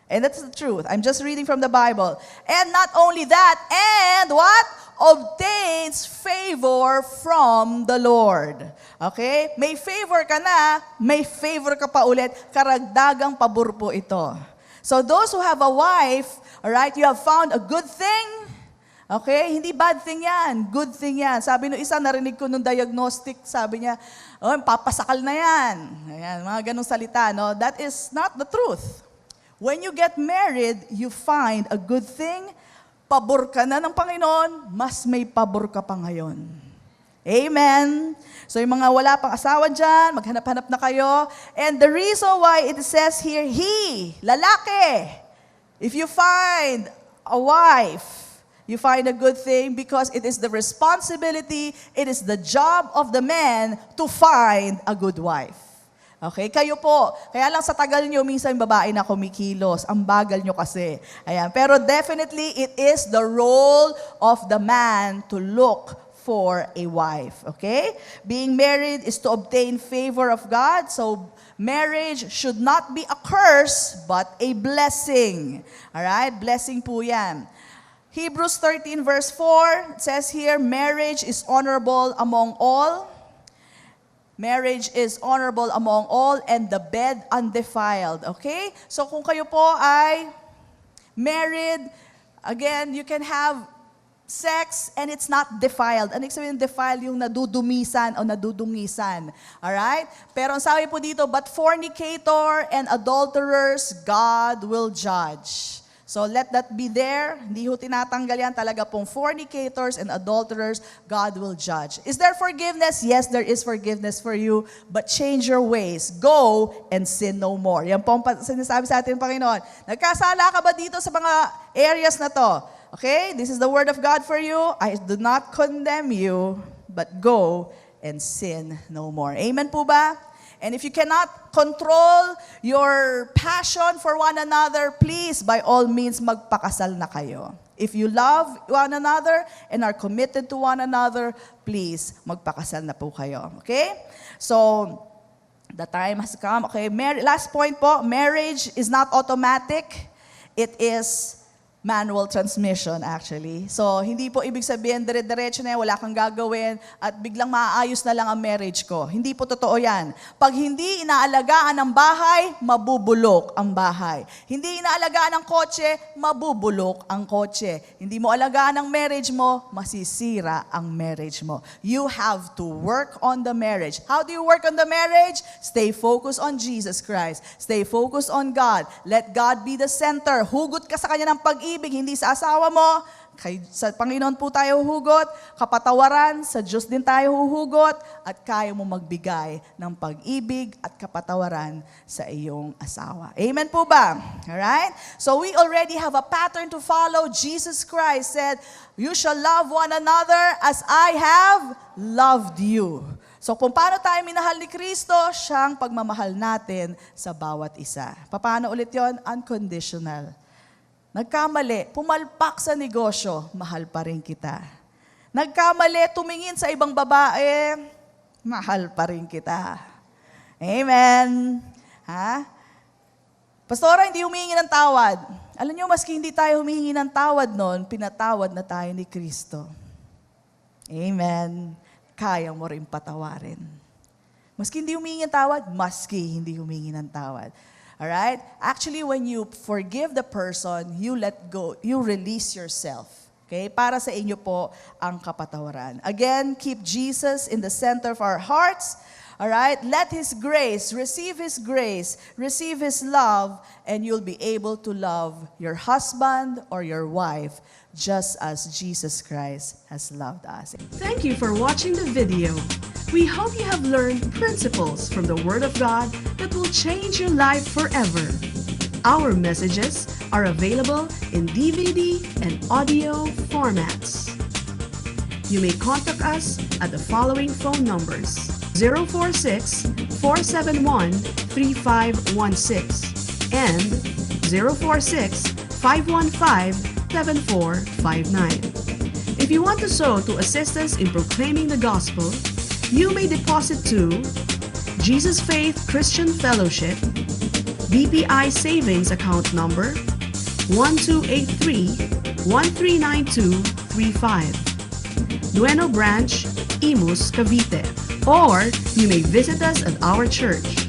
And that's the truth. I'm just reading from the Bible. And not only that, and what? Obtains favor from the Lord. Okay? May favor ka na, may favor ka pa ulit. Karagdagang pabor po ito. So those who have a wife, alright, you have found a good thing. Okay? Hindi bad thing yan. Good thing yan. Sabi nung isa, narinig ko nung diagnostic, sabi niya, oh, papasakal na yan. Ayan, mga ganong salita, no? That is not the truth. When you get married, you find a good thing, pabor ka na ng Panginoon, mas may pabor ka pa ngayon. Amen? So yung mga wala pang asawa dyan, maghanap-hanap na kayo. And the reason why it says here, he, lalaki, if you find a wife, you find a good thing because it is the responsibility, it is the job of the man to find a good wife. Okay, kayo po. Kaya lang sa tagal nyo, minsan babae na kumikilos. Ang bagal nyo kasi. Ayan. Pero definitely, it is the role of the man to look for a wife. Okay? Being married is to obtain favor of God. So, marriage should not be a curse, but a blessing. Alright? Blessing po yan. Hebrews 13 verse 4, it says here, marriage is honorable among all. Marriage is honorable among all and the bed undefiled. Okay? So kung kayo po ay married, again, you can have sex and it's not defiled. Ano ibig sabihin defiled? Yung nadudumisan o nadudungisan. Alright? Pero ang sabi po dito, but fornicator and adulterers, God will judge. So let that be there. Hindi ho tinatanggal yan. Talaga pong fornicators and adulterers, God will judge. Is there forgiveness? Yes, there is forgiveness for you. But change your ways. Go and sin no more. Yan po ang sinasabi sa atin, Panginoon. Nagkasala ka ba dito sa mga areas na to? Okay? This is the word of God for you. I do not condemn you, but go and sin no more. Amen po ba? And if you cannot control your passion for one another, please, by all means, magpakasal na kayo. If you love one another and are committed to one another, please, magpakasal na po kayo. Okay? So, the time has come. Okay, last point po, marriage is not automatic. It is manual transmission actually. So, hindi po ibig sabihin, dire-diretso na yan, wala kang gagawin, at biglang maaayos na lang ang marriage ko. Hindi po totoo yan. Pag hindi inaalagaan ang bahay, mabubulok ang bahay. Hindi inaalagaan ang kotse, mabubulok ang kotse. Hindi mo alagaan ang marriage mo, masisira ang marriage mo. You have to work on the marriage. How do you work on the marriage? Stay focused on Jesus Christ. Stay focused on God. Let God be the center. Hugot ka sa Kanya ng pag-ibig, hindi sa asawa mo. Sa Panginoon po tayo huhugot, kapatawaran, sa Diyos din tayo huhugot, at kaya mo magbigay ng pag-ibig at kapatawaran sa iyong asawa. Amen po ba? Alright? So we already have a pattern to follow. Jesus Christ said, "You shall love one another as I have loved you." So kung paano tayo minahal ni Kristo, siyang pagmamahal natin sa bawat isa. Paano ulit yon? Unconditional. Nagkamali, pumalpak sa negosyo, mahal pa rin kita. Nagkamali, tumingin sa ibang babae, mahal pa rin kita. Amen. Ha? Pastora, hindi humingi ng tawad. Alam niyo, maski hindi tayo humingi ng tawad noon, pinatawad na tayo ni Kristo. Amen. Kaya mo rin patawarin. Maski hindi humingi ng tawad, maski hindi humingi ng tawad. Alright? Actually, when you forgive the person, you let go, you release yourself. Okay? Para sa inyo po ang kapatawaran. Again, keep Jesus in the center of our hearts. Alright? Let His grace, receive His love, and you'll be able to love your husband or your wife just as Jesus Christ has loved us. Thank you for watching the video. We hope you have learned principles from the Word of God that will change your life forever. Our messages are available in DVD and audio formats. You may contact us at the following phone numbers: 046-471-3516 and 046-515-7459. If you want to sow to assist us in proclaiming the gospel, you may deposit to Jesus Faith Christian Fellowship, BPI Savings Account Number 1283-139235, Nueno Branch, Imus, Cavite. Or you may visit us at our church,